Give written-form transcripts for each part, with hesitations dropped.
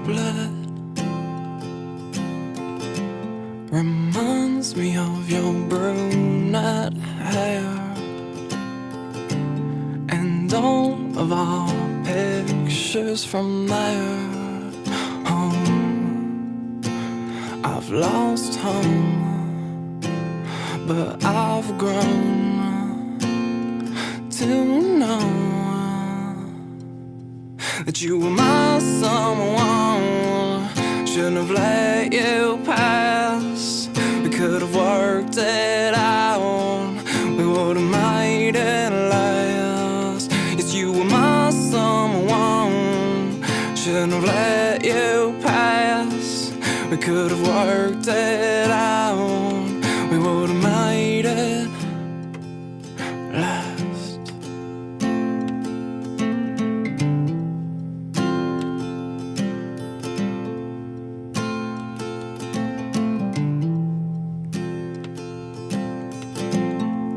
blood reminds me of your brunette hair and all of our pictures from there. I've lost home, but I've grown to know that you were my someone. Shouldn't have let you pass. We could have worked it out. We would have made it last. Yes, you were my someone. Shouldn't have let you pass. We could have worked it out. We would have made it last.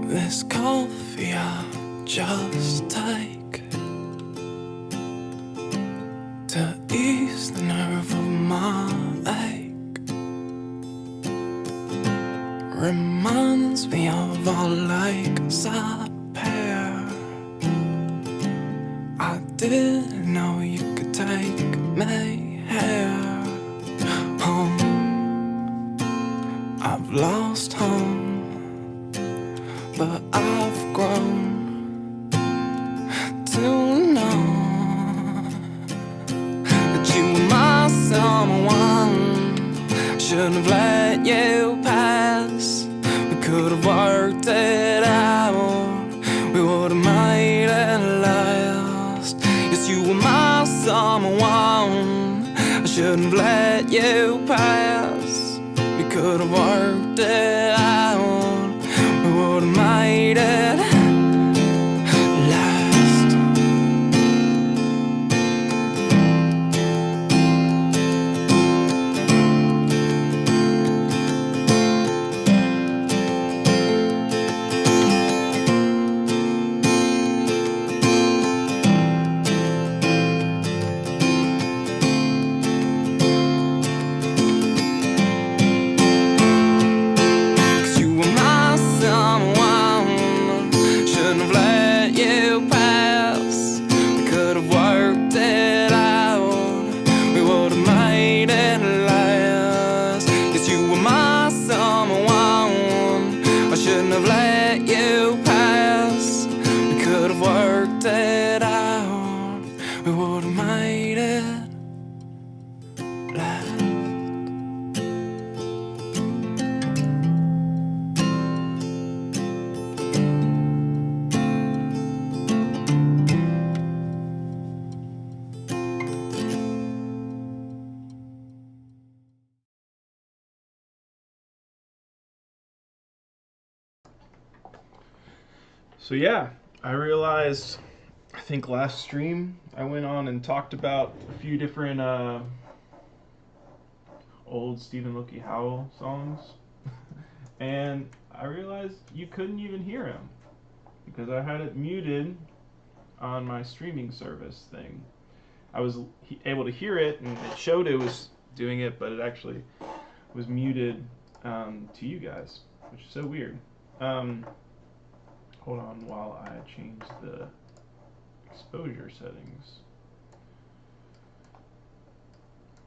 This coffee I just take to ease the nerve of my ache. Reminds me of our lakeside pair. I didn't know you could take me here. Home, I've lost home, but I've grown to know that you were my someone. Shouldn't have let you pass. We could have worked it out. We would have made it last. Yes, you were my someone. I shouldn't have let you pass. We could have worked it out. We would have made it last. So yeah, I realized, I think last stream, I went on and talked about a few different old Loki Howell songs, and I realized you couldn't even hear him because I had it muted on my streaming service thing. I was able to hear it, and it showed it was doing it, but it actually was muted to you guys, which is so weird. Hold on while I change the exposure settings.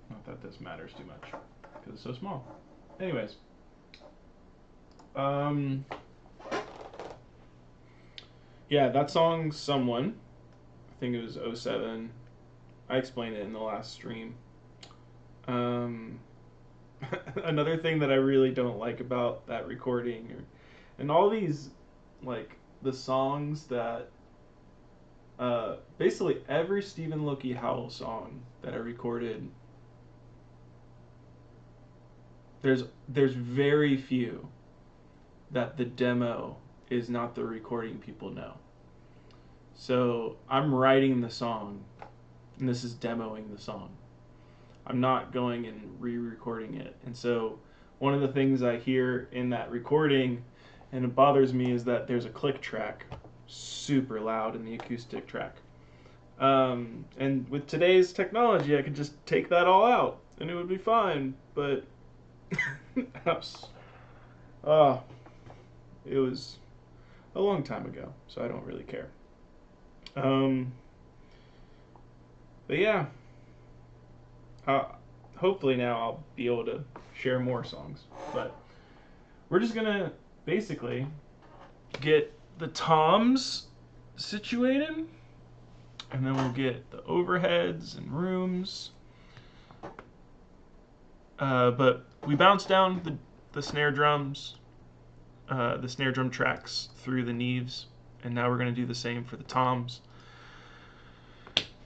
Not that this matters too much, because it's so small. Anyways. Yeah, that song, Someone, I think it was 07. I explained it in the last stream. Another thing that I really don't like about that recording, and all these, like, the songs that basically every Stephen Loki Howell song that I recorded, there's very few that the demo is not the recording people know. So I'm writing the song, and this is demoing the song. I'm not going and re-recording it. And so one of the things I hear in that recording, and it bothers me, is that there's a click track super loud in the acoustic track. And with today's technology, I could just take that all out and it would be fine. But oh, it was a long time ago, so I don't really care. But yeah, hopefully now I'll be able to share more songs. But we're just gonna basically get the toms situated, and then we'll get the overheads and rooms. But we bounce down the snare drums, the snare drum tracks through the Neves, and now we're going to do the same for the toms.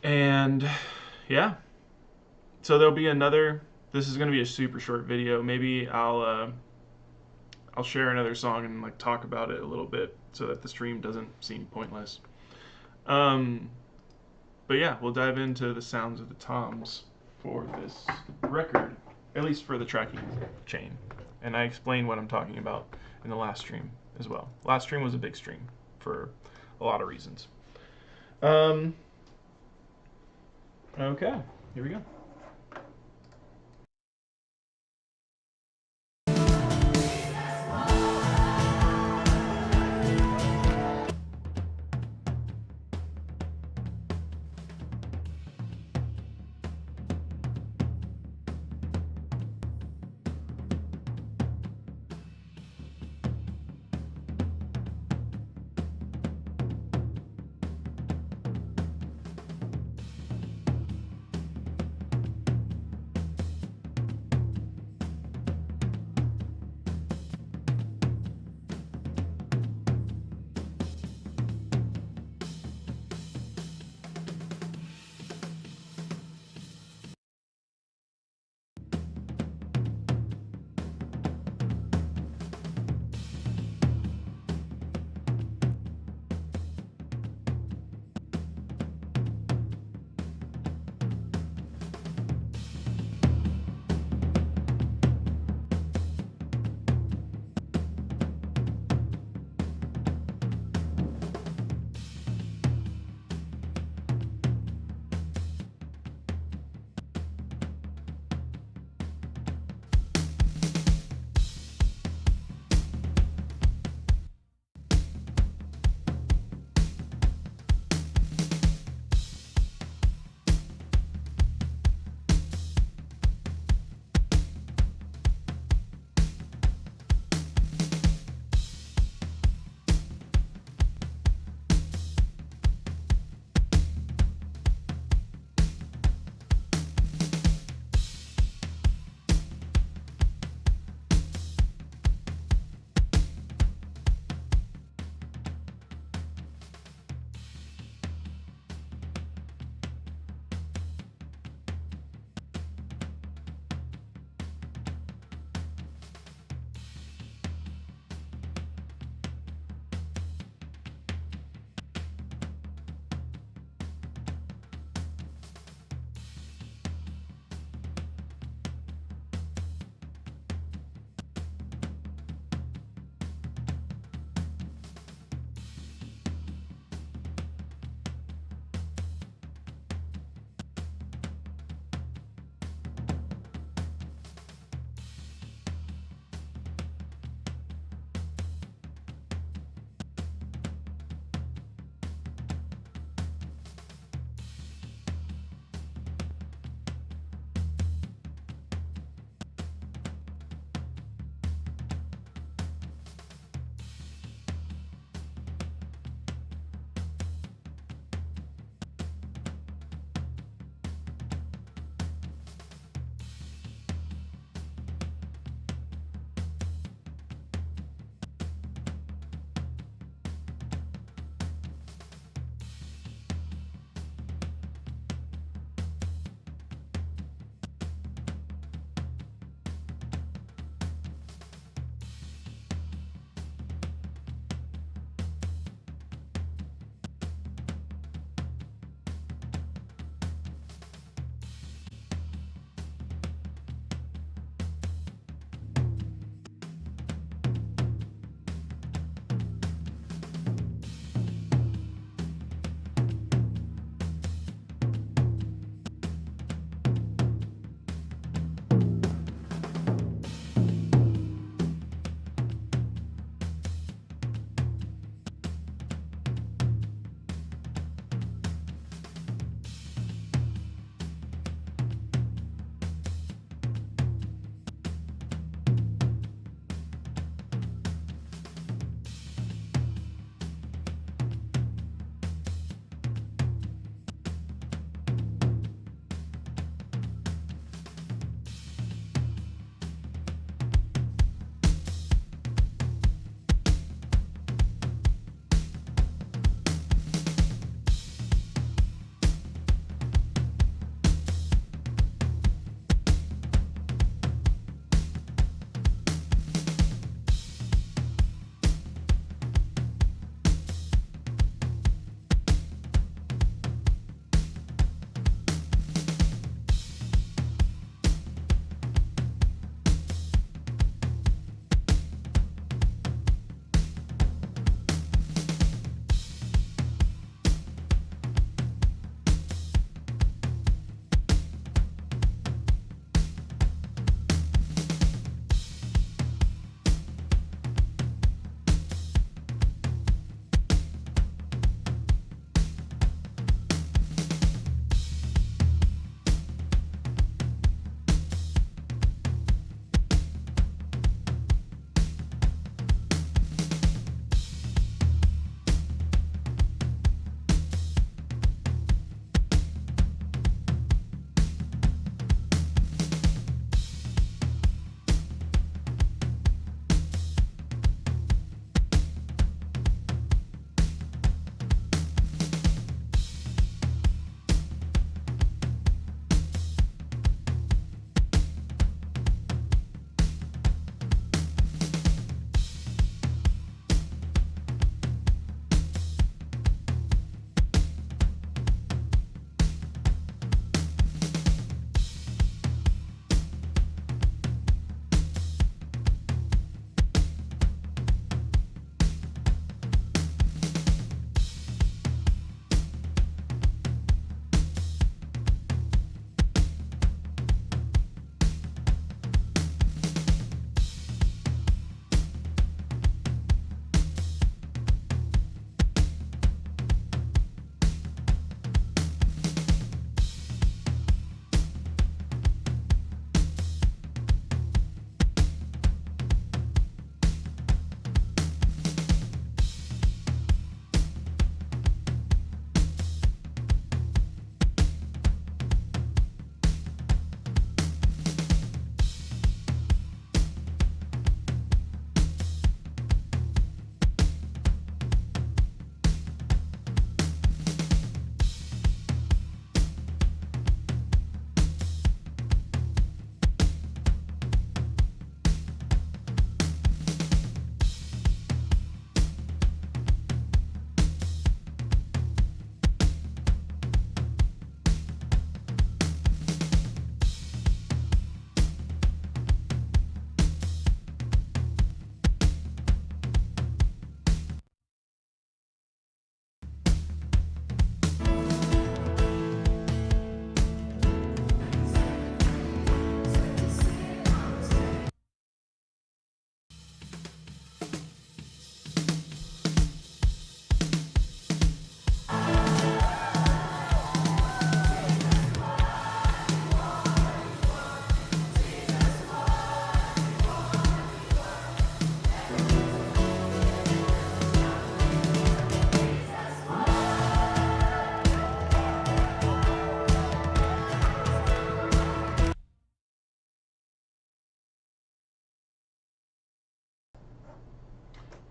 And yeah, so there'll be another. This is going to be a super short video. Maybe I'll share another song and like talk about it a little bit so that the stream doesn't seem pointless. But yeah, we'll dive into the sounds of the toms for this record, at least for the tracking chain. And I explained what I'm talking about in the last stream as well. Last stream was a big stream for a lot of reasons. Okay, here we go.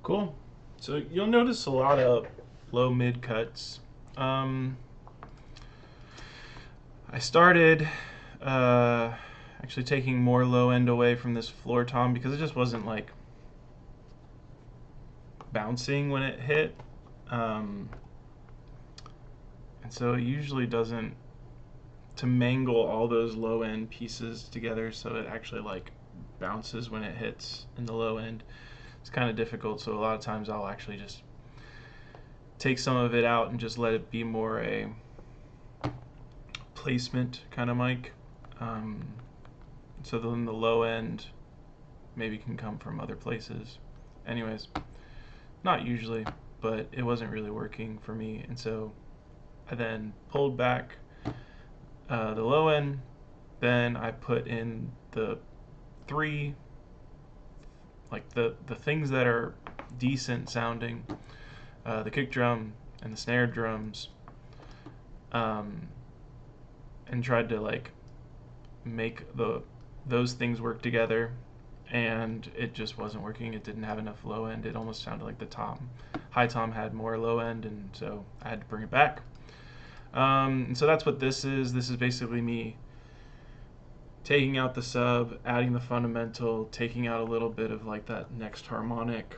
Cool. So you'll notice a lot of low mid cuts. Um, I started actually taking more low end away from this floor tom because it just wasn't like bouncing when it hit. And so it usually doesn't, to mangle all those low end pieces together so it actually like bounces when it hits in the low end. It's kind of difficult, so a lot of times I'll actually just take some of it out and just let it be more a placement kind of mic. So then the low end maybe can come from other places. Anyways, not usually, but it wasn't really working for me, and so I then pulled back the low end. Then I put in the three, like the things that are decent sounding, the kick drum and the snare drums, and tried to like make those things work together, and it just wasn't working. It didn't have enough low end. It almost sounded like the high tom had more low end, and so I had to bring it back. And so that's what this is. This is basically me taking out the sub, adding the fundamental, taking out a little bit of like that next harmonic.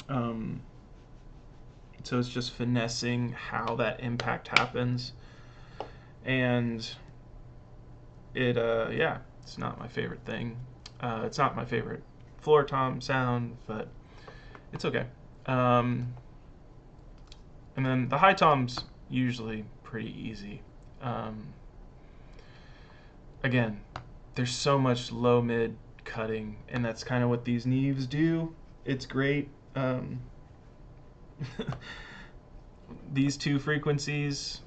So it's just finessing how that impact happens. And yeah, it's not my favorite thing. It's not my favorite floor tom sound, but it's okay. And then the high tom's usually pretty easy. Again, there's so much low mid cutting, and that's kind of what these Neves do. It's great. These two frequencies,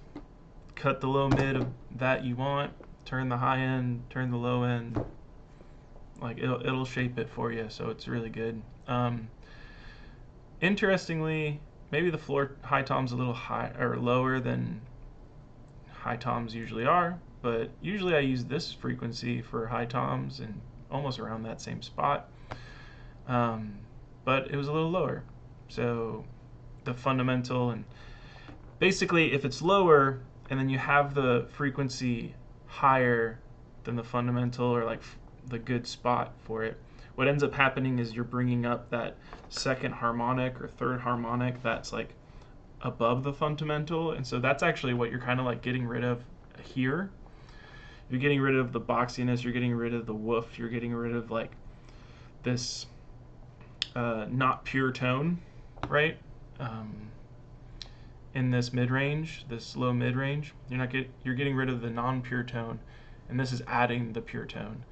cut the low mid of that you want, turn the high end, turn the low end. Like it'll shape it for you, so it's really good. Interestingly, maybe the floor high tom's a little high or lower than high toms usually are, but usually I use this frequency for high toms and almost around that same spot. But it was a little lower, so the fundamental, and basically if it's lower and then you have the frequency higher than the fundamental or like the good spot for it, what ends up happening is you're bringing up that second harmonic or third harmonic that's like above the fundamental, and so that's actually what you're kind of like getting rid of here. You're getting rid of the boxiness, you're getting rid of the woof, you're getting rid of like this not pure tone, right? In this mid-range, this low mid-range, you're getting rid of the non-pure tone, and this is adding the pure tone.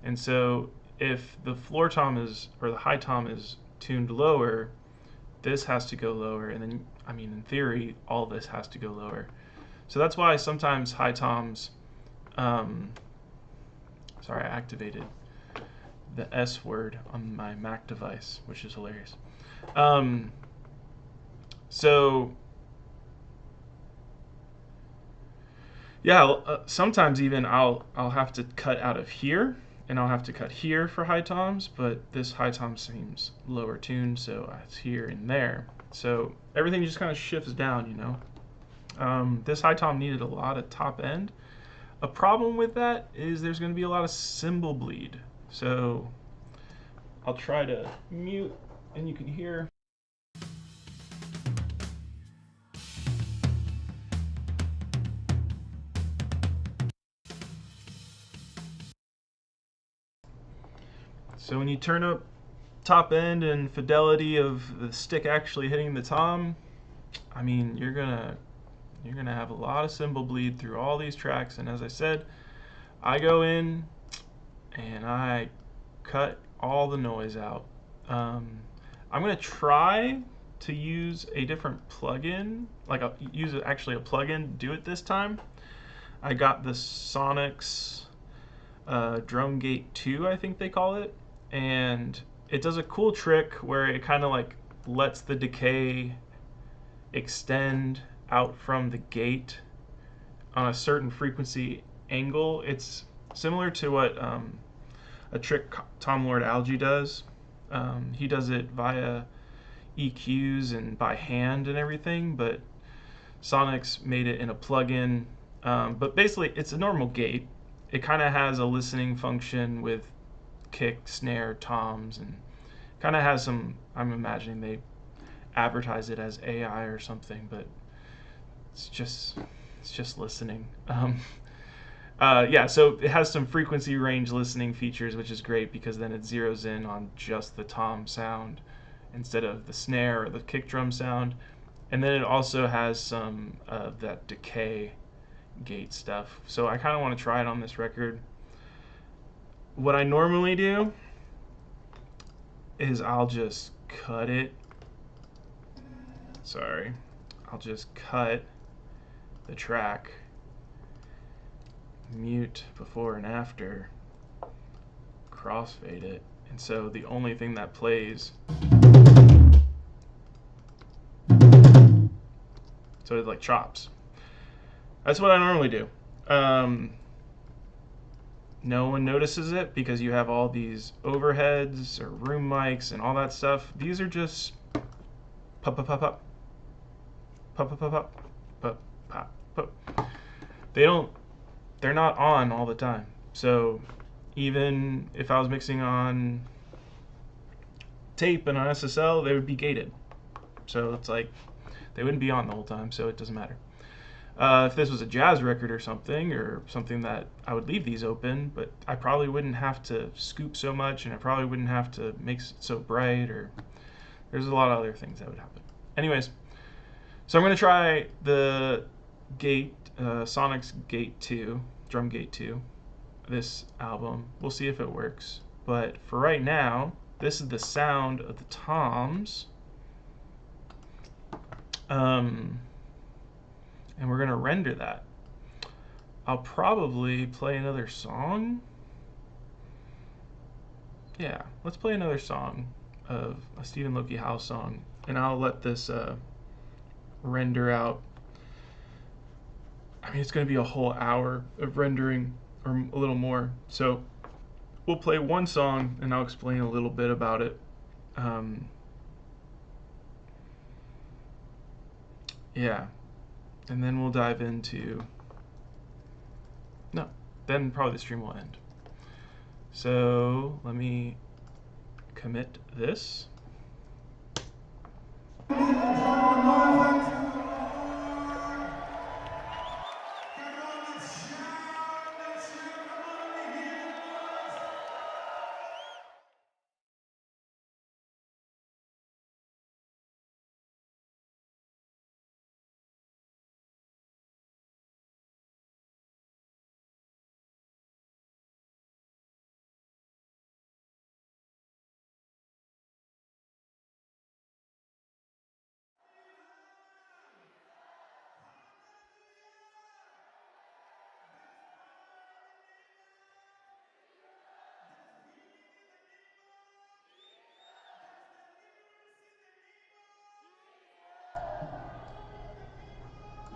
And so if the floor tom is, or the high tom is tuned lower, this has to go lower, and then, I mean, in theory, all this has to go lower. So that's why sometimes high toms, sorry, I activated the S word on my Mac device, which is hilarious. So yeah, sometimes even I'll have to cut out of here, and I'll have to cut here for high toms, but this high tom seems lower tuned, so it's here and there. So everything just kind of shifts down, you know. This high tom needed a lot of top end. A problem with that is there's going to be a lot of cymbal bleed. So I'll try to mute, and you can hear. So when you turn up top end and fidelity of the stick actually hitting the tom, I mean, you're gonna have a lot of cymbal bleed through all these tracks. And as I said, I go in and I cut all the noise out. I'm gonna try to use a different plugin, like use actually a plugin to do it this time. I got the Sonics Drum Gate 2, I think they call it, and it does a cool trick where it kind of like lets the decay extend out from the gate on a certain frequency angle. It's similar to what a trick Tom Lord Algae does. He does it via EQs and by hand and everything, but Sonics made it in a plugin. But basically, it's a normal gate. It kind of has a listening function with kick, snare, toms, and kind of has some. I'm imagining they advertise it as AI or something, but it's just listening. Yeah, so it has some frequency range listening features, which is great because then it zeroes in on just the tom sound instead of the snare or the kick drum sound. And then it also has some of that decay gate stuff. So I kind of want to try it on this record. What I normally do is I'll just cut it. Sorry. I'll just cut the track, mute before and after, crossfade it, and so the only thing that plays, so it like chops. That's what I normally do. No one notices it because you have all these overheads or room mics and all that stuff. These are just pop pop pop pop pop pop pop pop pop pop. They're not on all the time. So even if I was mixing on tape and on SSL, they would be gated. So it's like they wouldn't be on the whole time, so it doesn't matter. If this was a jazz record or something that I would leave these open, but I probably wouldn't have to scoop so much, and I probably wouldn't have to make it so bright, or there's a lot of other things that would happen. Anyways, so I'm going to try the gate, Sonic's Gate 2, Drum Gate 2, this album. We'll see if it works. But for right now, this is the sound of the toms. And we're going to render that. I'll probably play another song. Yeah, let's play another song of a Stephen Loki Howell song, and I'll let this render out. I mean, it's going to be a whole hour of rendering, or a little more. So we'll play one song, and I'll explain a little bit about it. Yeah, and then we'll dive into. No, then probably the stream will end. So let me commit this.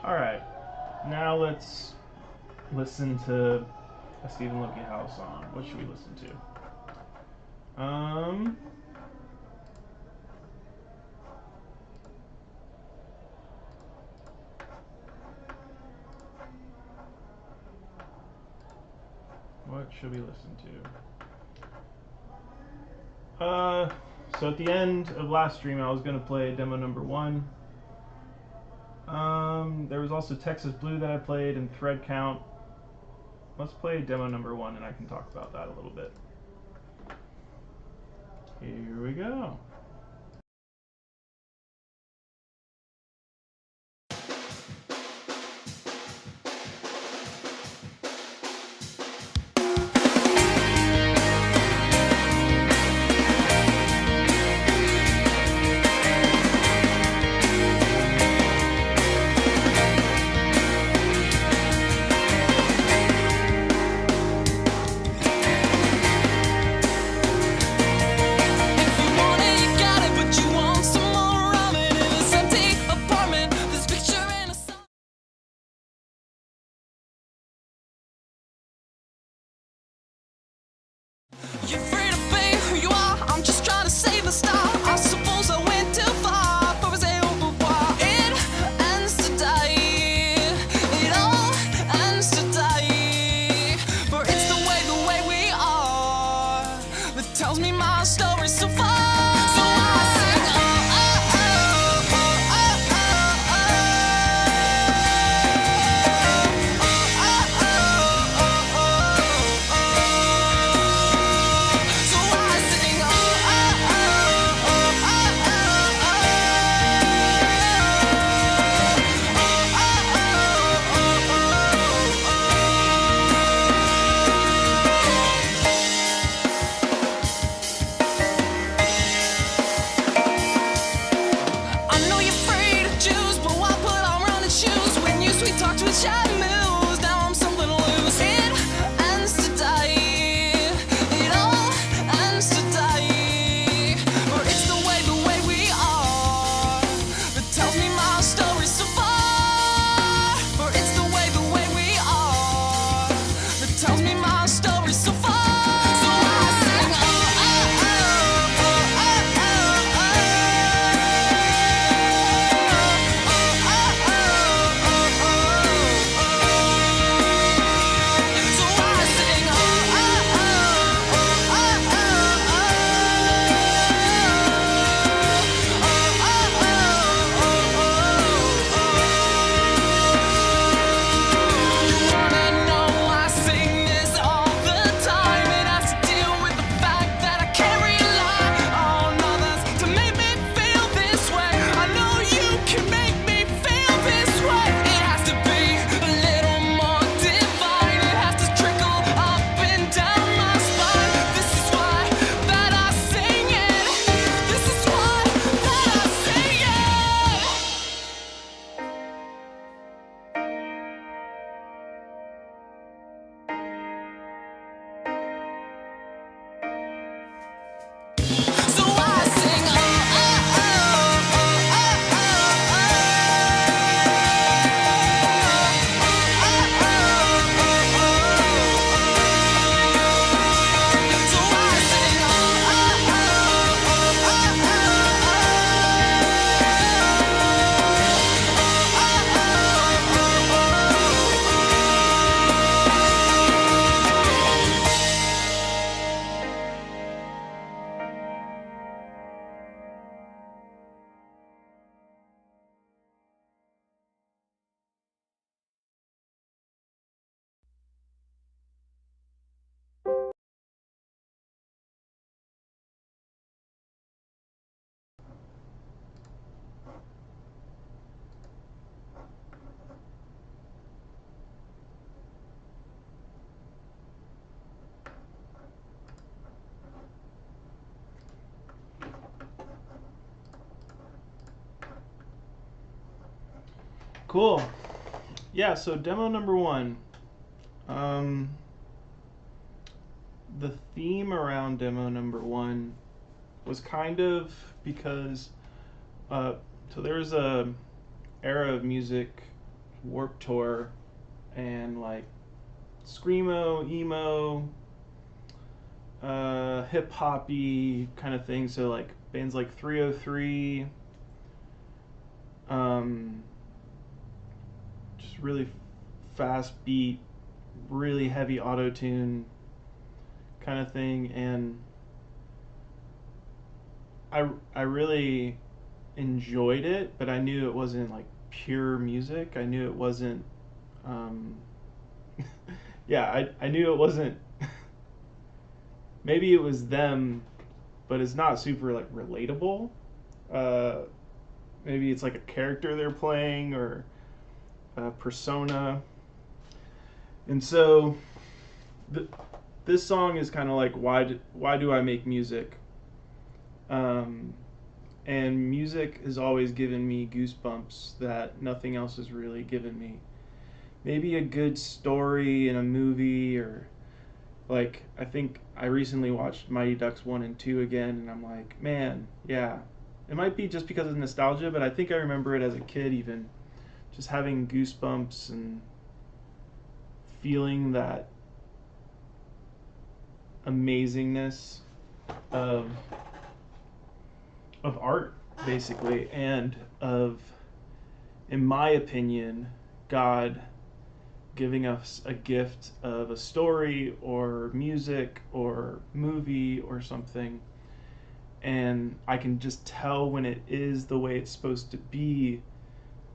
All right, now let's listen to a Stephen Loki Howell song. What should we listen to? What should we listen to? So at the end of last stream, I was going to play demo number 1. There was also Texas Blue that I played and Thread Count. Let's play demo number 1 and I can talk about that a little bit. Here we go. If you want it, you Cool. Yeah, so demo number one. The theme around demo number one was kind of because so there was a era of music, Warped Tour, and like screamo, emo, hip hoppy kind of thing. So like bands like 303, just really fast beat, really heavy auto tune kind of thing, and I really enjoyed it, but I knew it wasn't like pure music. I knew it wasn't. Yeah, I knew it wasn't. Maybe it was them, but it's not super like relatable. Maybe it's like a character they're playing or a persona, and so this song is kind of like why do I make music? And music has always given me goosebumps that nothing else has really given me. Maybe a good story in a movie, or like I think I recently watched Mighty Ducks 1 and 2 again, and I'm like, man, yeah. It might be just because of nostalgia, but I think I remember it as a kid even, just having goosebumps and feeling that amazingness of art, basically, and of, in my opinion, God giving us a gift of a story or music or movie or something, and I can just tell when it is the way it's supposed to be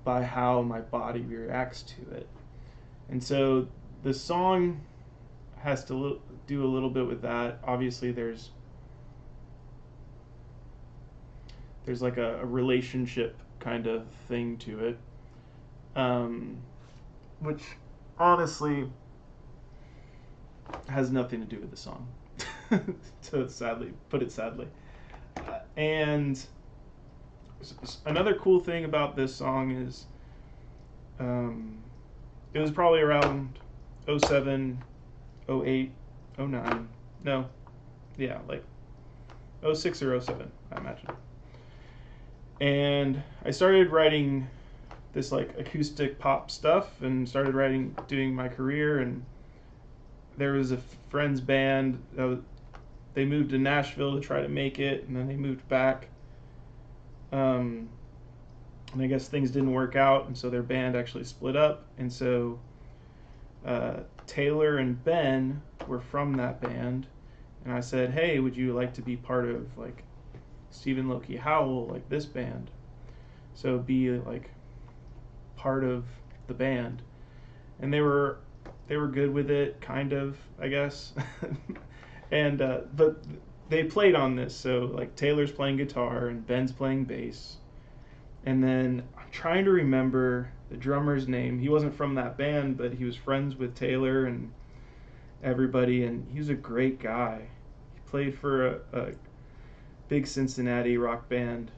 by how my body reacts to it. And so the song has to do a little bit with that. Obviously there's like a relationship kind of thing to it, which honestly has nothing to do with the song, to put it sadly. And another cool thing about this song is it was probably around 07, 08, 09, no, yeah, like 06 or 07, I imagine. And I started writing this like acoustic pop stuff and started doing my career. And there was a friend's band they moved to Nashville to try to make it, and then they moved back. And I guess things didn't work out, and so their band actually split up. And so Taylor and Ben were from that band, and I said, hey, would you like to be part of like Stephen Loki Howell, like this band? So be like part of the band. And they were good with it, kind of, I guess. And but they played on this, so like Taylor's playing guitar and Ben's playing bass. And then I'm trying to remember the drummer's name. He wasn't from that band, but he was friends with Taylor and everybody, and he was a great guy. He played for a big Cincinnati rock band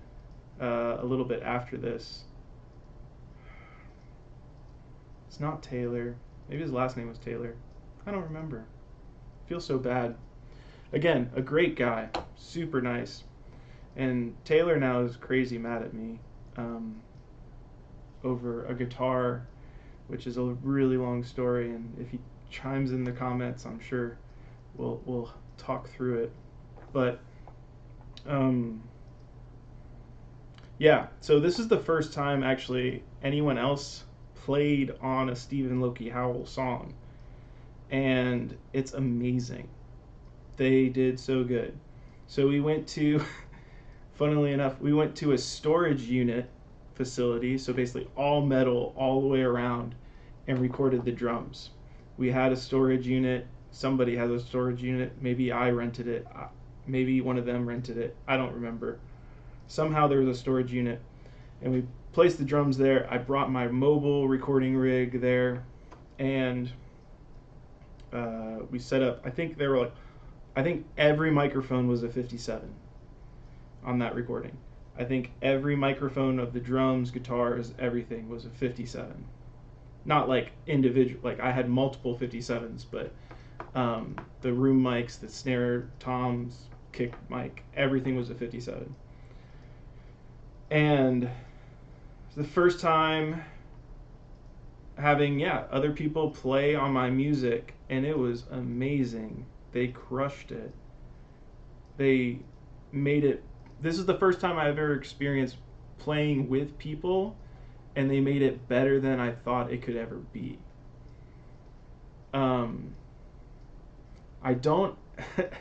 a little bit after this. It's not Taylor. Maybe his last name was Taylor. I don't remember. I feel so bad. Again, a great guy. Super nice. And Taylor now is crazy mad at me over a guitar, which is a really long story. And if he chimes in the comments, I'm sure we'll talk through it. But yeah, so this is the first time actually anyone else played on a Stephen Loki Howell song, and it's amazing. They did so good. So we went to, funnily enough, we went to a storage unit facility, so basically all metal all the way around, and recorded the drums. We had a storage unit, somebody has a storage unit, maybe I rented it, maybe one of them rented it, I don't remember. Somehow there was a storage unit, and we placed the drums there. I brought my mobile recording rig there, and we set up, I think every microphone was a 57 on that recording. I think every microphone of the drums, guitars, everything was a 57. Not like individual, like I had multiple 57s, but the room mics, the snare, toms, kick mic, everything was a 57. And the first time having, other people play on my music, and it was amazing. They crushed it. They made it. This is the first time I've ever experienced playing with people, and they made it better than I thought it could ever be. I don't,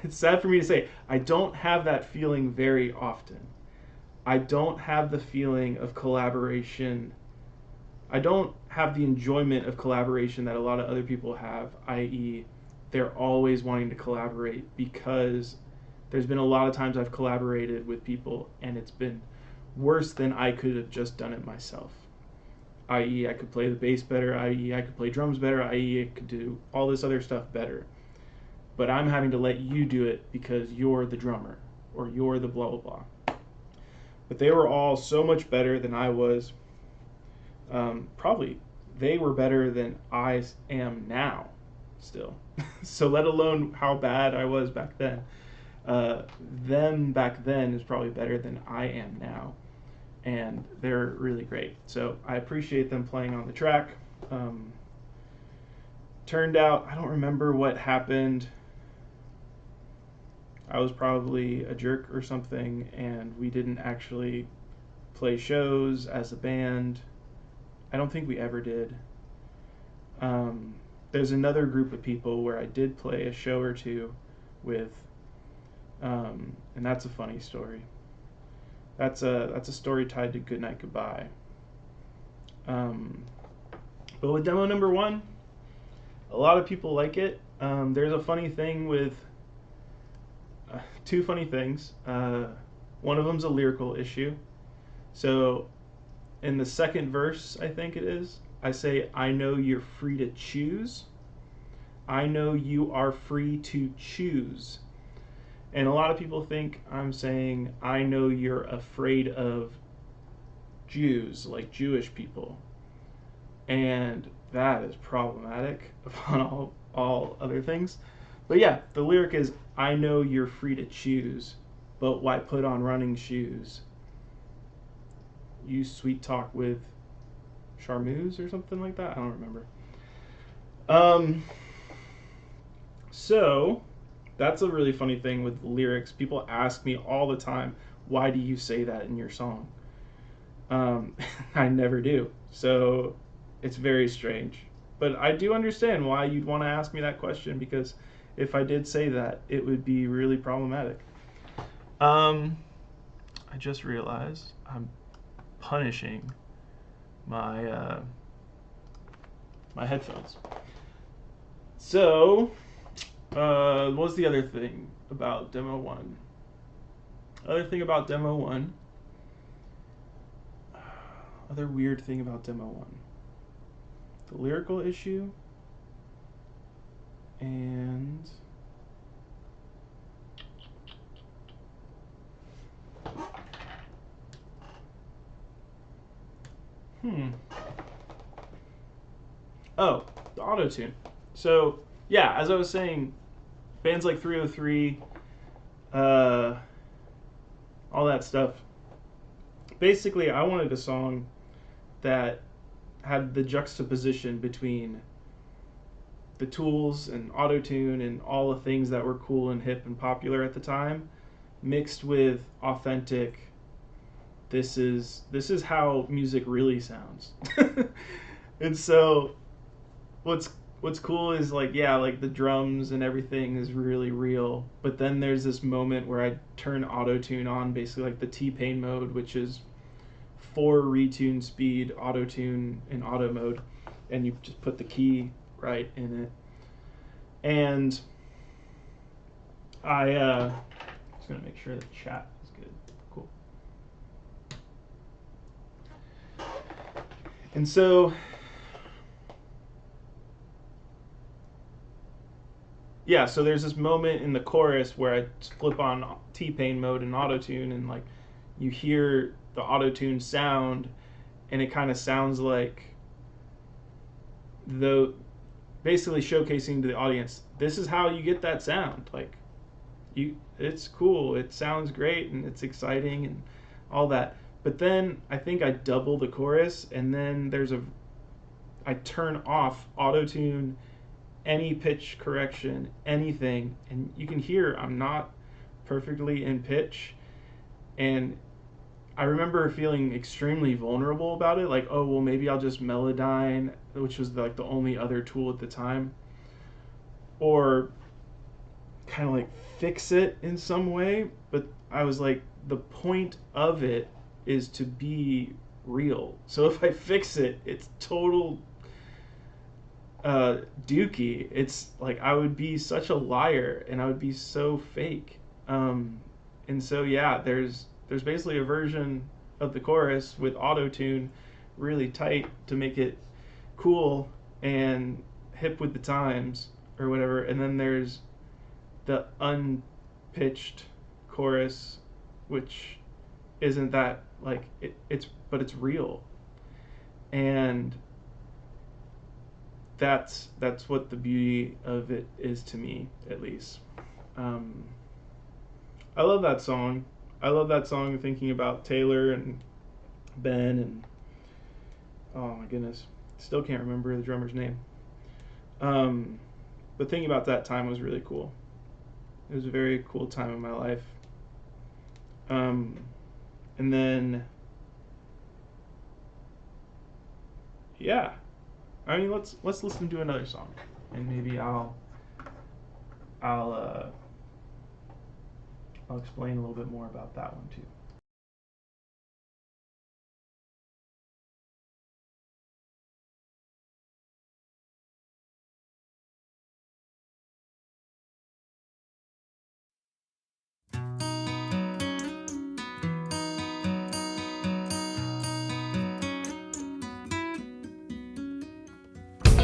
it's sad for me to say, I don't have that feeling very often. I don't have the feeling of collaboration. I don't have the enjoyment of collaboration that a lot of other people have, i.e., they're always wanting to collaborate, because there's been a lot of times I've collaborated with people and it's been worse than I could have just done it myself. I.e., I could play the bass better, i.e., I could play drums better, i.e., I could do all this other stuff better. But I'm having to let you do it because you're the drummer or you're the blah, blah, blah. But they were all so much better than I was. Probably they were better than I am now still. So let alone how bad I was back then. Them back then is probably better than I am now. And they're really great. So I appreciate them playing on the track. Turned out, I don't remember what happened. I was probably a jerk or something, and we didn't actually play shows as a band. I don't think we ever did. There's another group of people where I did play a show or two with, and that's a funny story. That's a story tied to Goodnight Goodbye. But with demo number 1, a lot of people like it. There's a funny thing with, 2 funny things. One of them's a lyrical issue. So in the second verse, I think it is, I say, I know you're free to choose. I know you are free to choose. And a lot of people think I'm saying, I know you're afraid of Jews, like Jewish people. And that is problematic upon all other things. But yeah, the lyric is, I know you're free to choose, but why put on running shoes? You sweet talk with Charmeuse or something like that? I don't remember. So that's a really funny thing with lyrics. People ask me all the time, why do you say that in your song? I never do. So it's very strange. But I do understand why you'd want to ask me that question, because if I did say that, it would be really problematic. I just realized I'm punishing my my headphones. So, what was the other thing about demo 1? Other thing about demo 1. Other weird thing about demo 1. The lyrical issue. And oh, the auto-tune. So yeah, as I was saying, bands like 303, all that stuff. Basically, I wanted a song that had the juxtaposition between the tools and auto-tune and all the things that were cool and hip and popular at the time, mixed with authentic, this is how music really sounds. And so what's cool is like the drums and everything is really real, but then there's this moment where I turn auto-tune on, basically like the T-Pain mode, which is 4 retune speed auto-tune in auto mode, and you just put the key right in it. And I just gonna make sure the chat is good. Cool. And so yeah, so there's this moment in the chorus where I flip on T-Pain mode and auto-tune, and like, you hear the auto-tune sound, and it kind of sounds like basically showcasing to the audience, this is how you get that sound. Like, it's cool, it sounds great, and it's exciting and all that. But then I think I double the chorus, and then I turn off auto-tune, any pitch correction, anything, and you can hear I'm not perfectly in pitch. And I remember feeling extremely vulnerable about it, like, oh, well, maybe I'll just Melodyne, which was like the only other tool at the time, or kind of like fix it in some way. But I was like, the point of it is to be real. So if I fix it, it's total dookie. It's like I would be such a liar, and I would be so fake. And so yeah, there's basically a version of the chorus with auto-tune really tight to make it cool and hip with the times or whatever, and then there's the unpitched chorus, which isn't that, like, but it's real. And that's what the beauty of it is to me, at least. I love that song. I love that song thinking about Taylor and Ben and, oh my goodness, still can't remember the drummer's name. But thinking about that time was really cool. It was a very cool time in my life. And then, yeah, I mean, let's listen to another song, and maybe I'll explain a little bit more about that one too.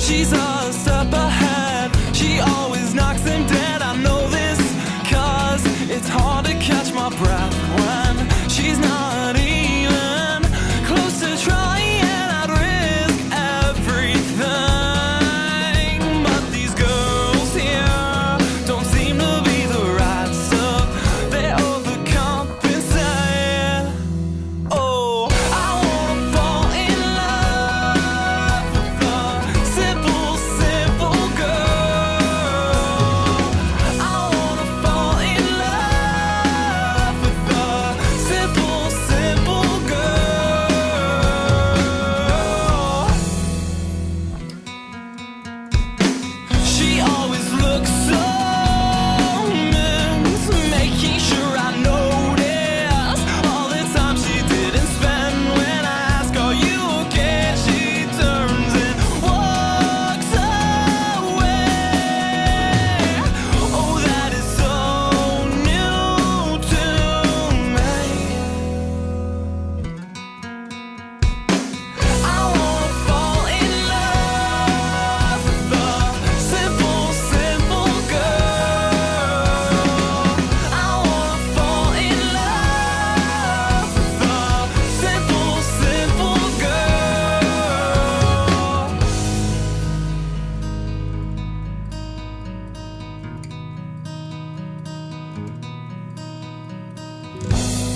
She's a step ahead, she always knocks them dead. I know this, cause it's hard to catch my breath when she's not even close to trying. I'd risk everything, but these girls here don't seem to be the right stuff. They overcompensate. Oh, I wanna fall in love with a simple, simple girl. I wanna fall in love with a simple, simple girl. She always looks so meant, making sure I notice all the time she didn't spend. When I ask, are you okay? She turns and walks away. Oh, that is so new to me. I wanna fall in love with a simple, simple girl. I wanna fall in love with a simple, simple girl.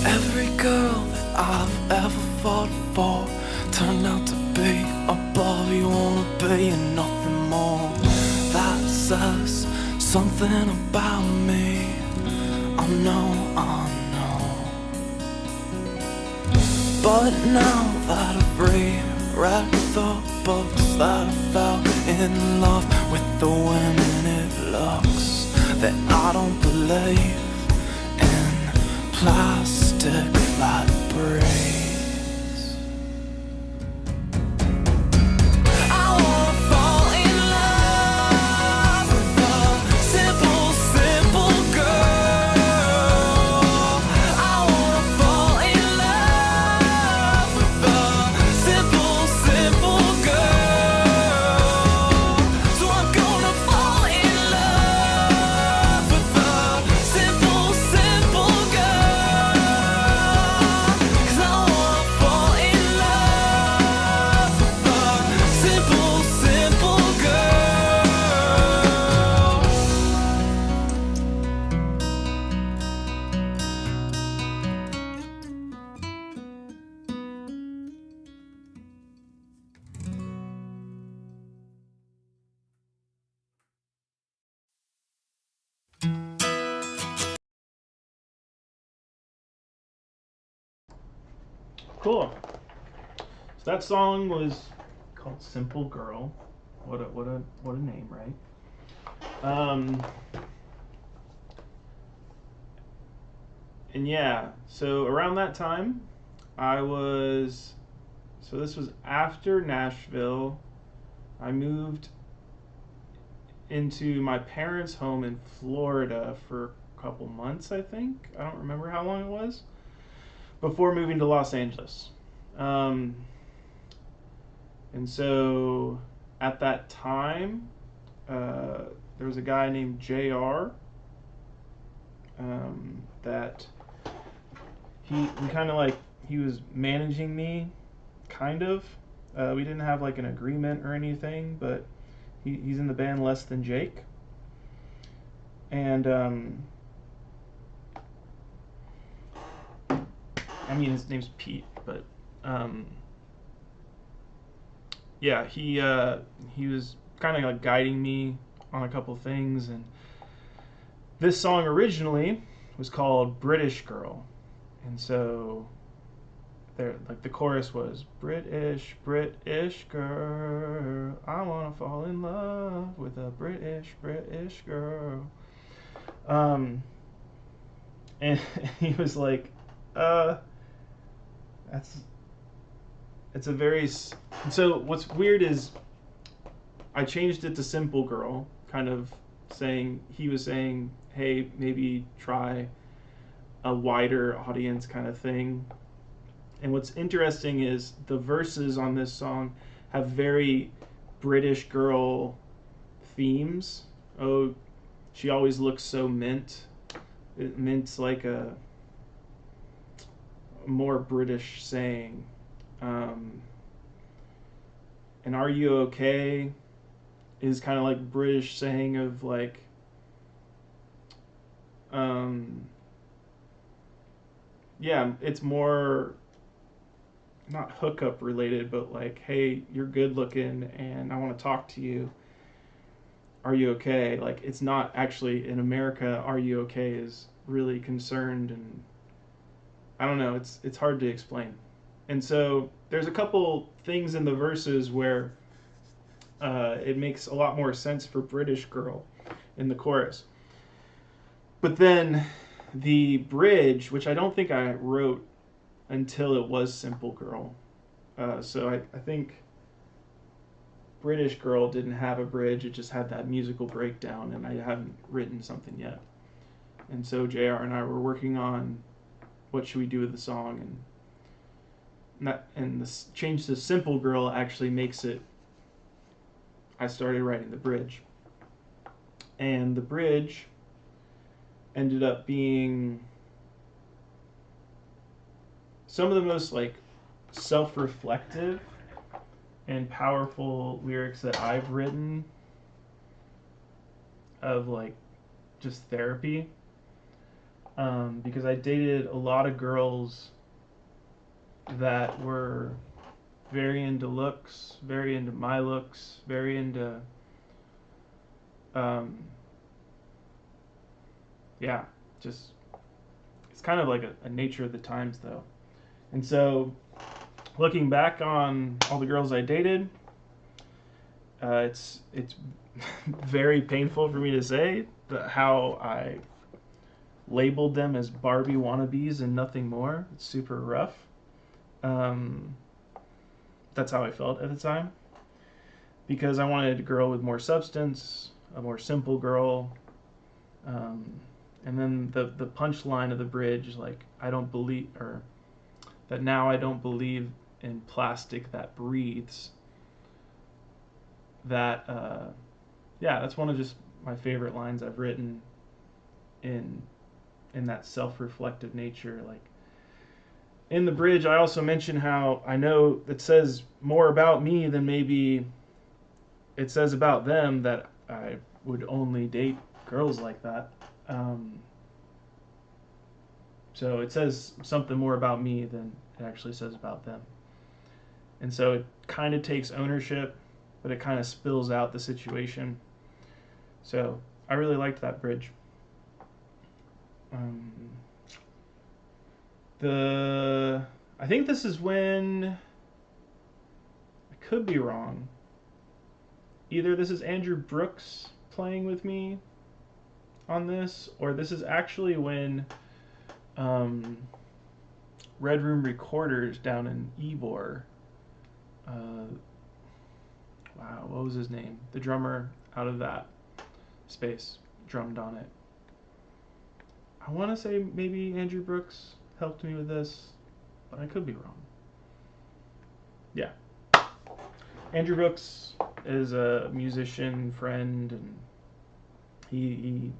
Every girl that I've ever fought for turned out to be above you wanna be and nothing more. That says something about me. I know. But now that I've reread the books, that I fell in love with the women, it looks that I don't believe in plastic that breathes. I wanna fall in love with a simple, simple girl. I wanna fall in love with a simple, simple girl. So I'm gonna fall in love with a simple, simple girl. Cool. So that song was called "Simple Girl." What a name, right? And yeah, so around that time, so this was after Nashville. I moved into my parents' home in Florida for a couple months, I think. I don't remember how long it was, before moving to Los Angeles. And so at that time, there was a guy named JR that we kind of like, he was managing me, kind of. We didn't have like an agreement or anything, but he's in the band Less Than Jake. And I mean, his name's Pete, but yeah, he was kind of like guiding me on a couple things. And this song originally was called British Girl. And so there, like, the chorus was British girl, I wanna fall in love with a British girl. And he was like, it's a very, so what's weird is I changed it to Simple Girl, kind of saying, he was saying, hey, maybe try a wider audience kind of thing. And what's interesting is the verses on this song have very British girl themes. Oh, she always looks so mint. Mint's like a more British saying. And are you okay is kind of like British saying of like, yeah, it's more not hookup related, but like, hey, you're good looking and I want to talk to you. Are you okay? Like, it's not actually in America, are you okay is really concerned, and I don't know, it's hard to explain. And so there's a couple things in the verses where it makes a lot more sense for British Girl in the chorus. But then the bridge, which I don't think I wrote until it was Simple Girl. So I think British Girl didn't have a bridge, it just had that musical breakdown, and I haven't written something yet. And so JR and I were working on what should we do with the song, and this change to Simple Girl actually makes it, I started writing the bridge. And the bridge ended up being some of the most like self-reflective and powerful lyrics that I've written of like just therapy, because I dated a lot of girls that were very into looks, very into my looks, very into yeah, just it's kind of like a nature of the times though. And so looking back on all the girls I dated, it's very painful for me to say how I labeled them as Barbie wannabes and nothing more. It's super rough. That's how I felt at the time, because I wanted a girl with more substance, a more simple girl. And then the punchline of the bridge, like, I don't believe, or that now I don't believe in plastic that breathes. That yeah, that's one of just my favorite lines I've written in that self-reflective nature. Like, in the bridge, I also mention how I know it says more about me than maybe it says about them, that I would only date girls like that. So it says something more about me than it actually says about them. And so it kind of takes ownership, but it kind of spills out the situation. So I really liked that bridge. I think this is when, I could be wrong, either this is Andrew Brooks playing with me on this, or this is actually when Red Room Recorders down in Ybor, wow, what was his name? The drummer out of that space drummed on it. I want to say maybe Andrew Brooks helped me with this, but I could be wrong. Yeah. Andrew Brooks is a musician friend, and he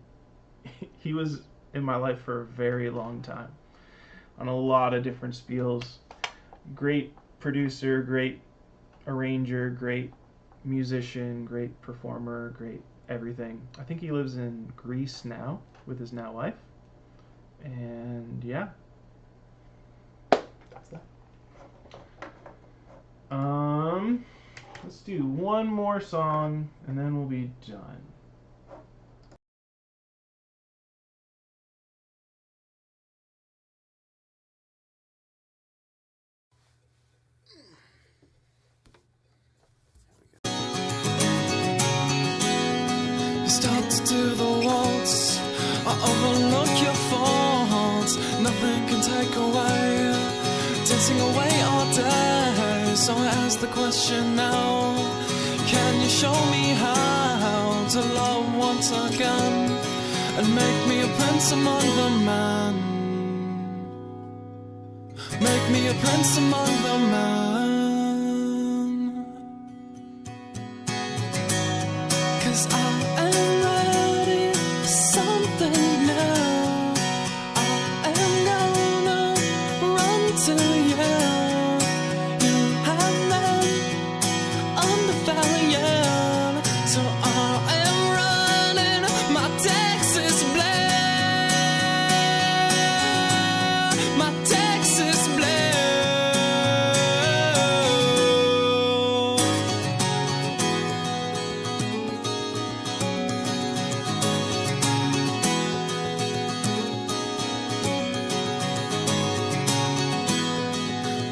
was in my life for a very long time on a lot of different spiels. Great producer, great arranger, great musician, great performer, great everything. I think he lives in Greece now with his now wife. And yeah, that's that. Let's do one more song and then we'll be done. You start to do the waltz, I overlook your faults. Nothing can take away, dancing away all day. So I ask the question now, can you show me how to love once again and make me a prince among the men? Make me a prince among the men. 'Cause I am ready for something new. I am gonna run to you. You have been undervalued, so I am running my Texas blade, my Texas blade.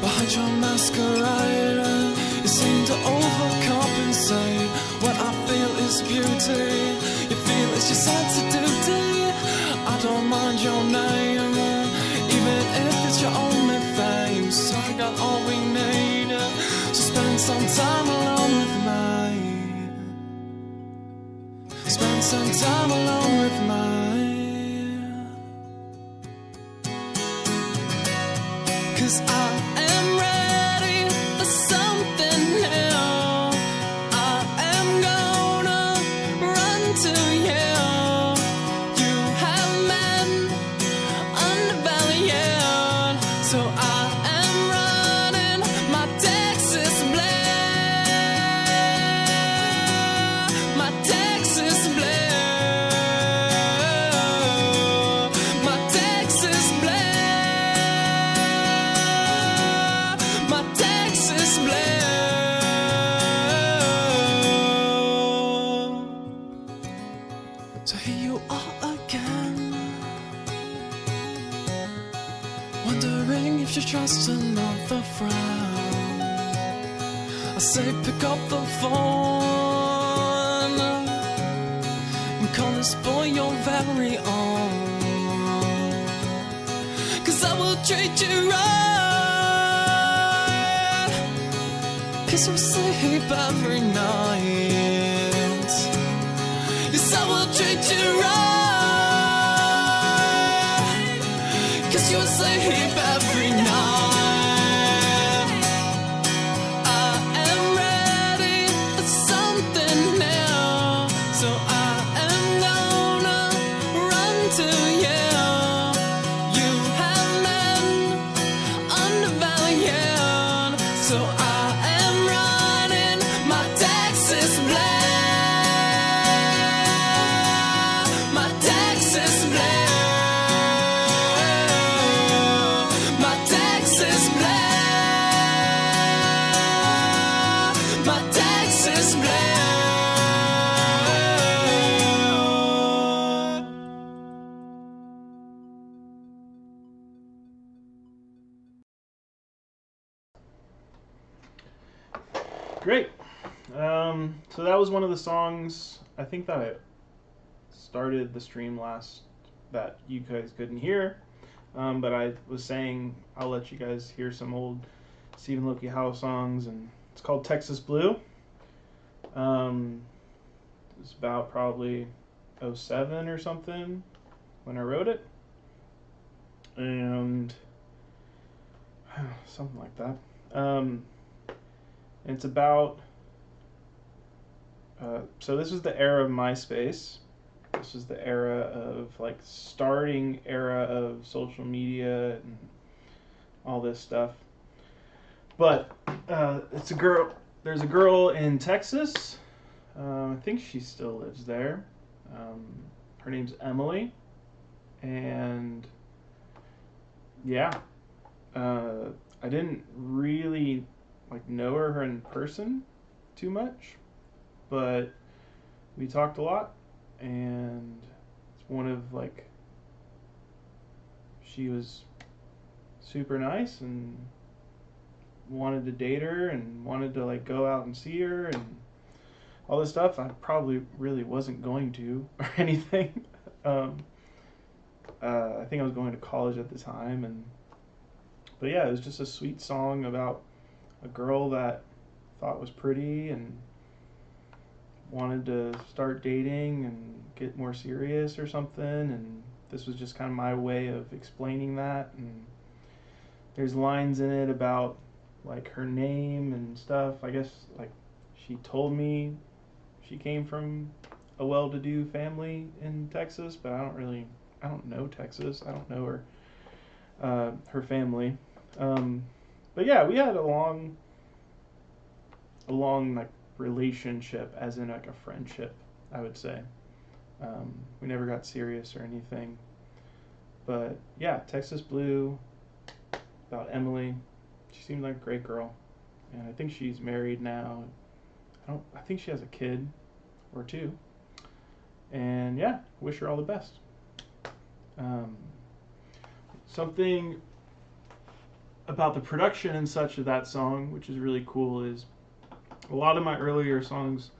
Behind your masquerade, you seem to overcompensate. What I feel is beauty, you feel it's your sense of duty. I don't mind your name, even if it's your only fame. So I got all we need, so spend some time alone with me. Spend some time alone with me. 'Cause I am ready for something new. I am gonna run to you. You have been undervalued, so I am running my Texas blade, my Texas blade, my Texas blade, my Texas blade. So here you are again, wondering if you trust another friend. I say pick up the phone and call this boy your very own. 'Cause I will treat you right, 'cause you'll sleep every night. Yes, I will treat you right, 'cause you'll sleep every night. I am ready for something new, so I am gonna run to you. You have been undervalued, so I am running my Texas blade, my Texas blade, Great. So that was one of the songs I think that I started the stream last that you guys couldn't hear. But I was saying I'll let you guys hear some old Stephen Loki Howell songs, and it's called Texas Blue. It's about probably 07 or something when I wrote it, and something like that. It's about so this was the era of MySpace. This was the era of like starting era of social media and all this stuff. But it's a girl. There's a girl in Texas. I think she still lives there. Her name's Emily, and yeah, I didn't really like know her in person too much, but we talked a lot, and it's one of like she was super nice and wanted to date her and wanted to like go out and see her and all this stuff. I probably really wasn't going to or anything. I think I was going to college at the time, but yeah, it was just a sweet song about a girl that thought was pretty and wanted to start dating and get more serious or something, and this was just kind of my way of explaining that. And there's lines in it about like her name and stuff. I guess like she told me she came from a well-to-do family in Texas, but I don't know Texas. I don't know her family. But yeah, we had a long like relationship, as in like a friendship, I would say. We never got serious or anything. But yeah, Texas Blue, about Emily. She seemed like a great girl, and I think she's married now. I think she has a kid or two. And yeah, wish her all the best. Something about the production and such of that song, which is really cool, is a lot of my earlier songs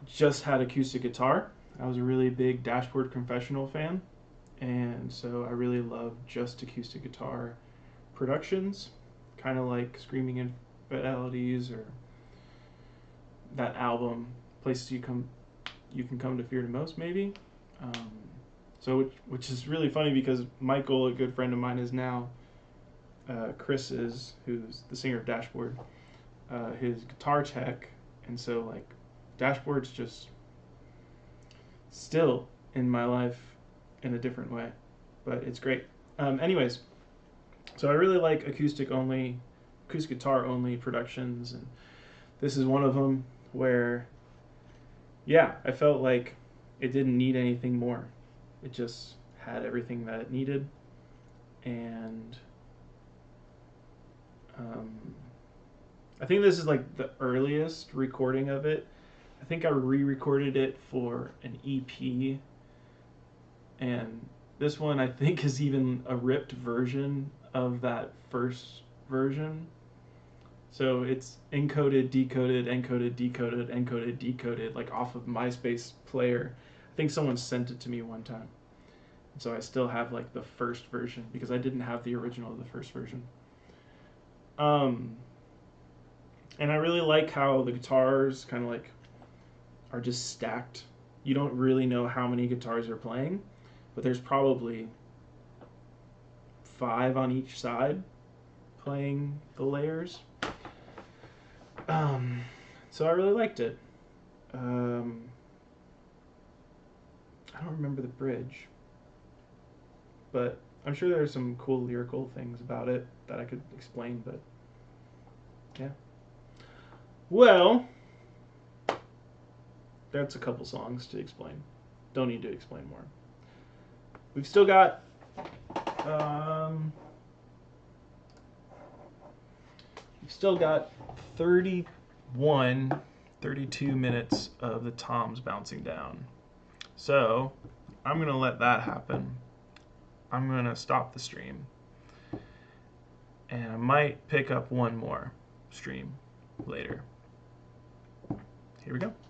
just had acoustic guitar. I was a really big Dashboard Confessional fan, and so I really love just acoustic guitar productions, kind of like Screaming Infidelities or that album, Places You Can Come to Fear the Most, maybe. Which is really funny because Michael, a good friend of mine, is now who's the singer of Dashboard, his guitar tech, and so like Dashboard's just still in my life in a different way, but it's great. Anyways, so I really like acoustic guitar only productions, and this is one of them where, yeah, I felt like it didn't need anything more. It just had everything that it needed, and I think this is like the earliest recording of it. I think I re-recorded it for an EP, and this one I think is even a ripped version of that first version. So it's encoded, decoded, encoded, decoded, encoded, decoded, like off of MySpace player. I think someone sent it to me one time. So I still have like the first version because I didn't have the original of the first version. And I really like how the guitars kind of like are just stacked. You don't really know how many guitars are playing, but there's probably 5 on each side playing the layers. So I really liked it. I don't remember the bridge, but I'm sure there are some cool lyrical things about it that I could explain, but yeah. Well, that's a couple songs to explain. Don't need to explain more. We've still got 32 minutes of the toms bouncing down. So I'm going to let that happen. I'm going to stop the stream. And I might pick up one more stream later. Here we go.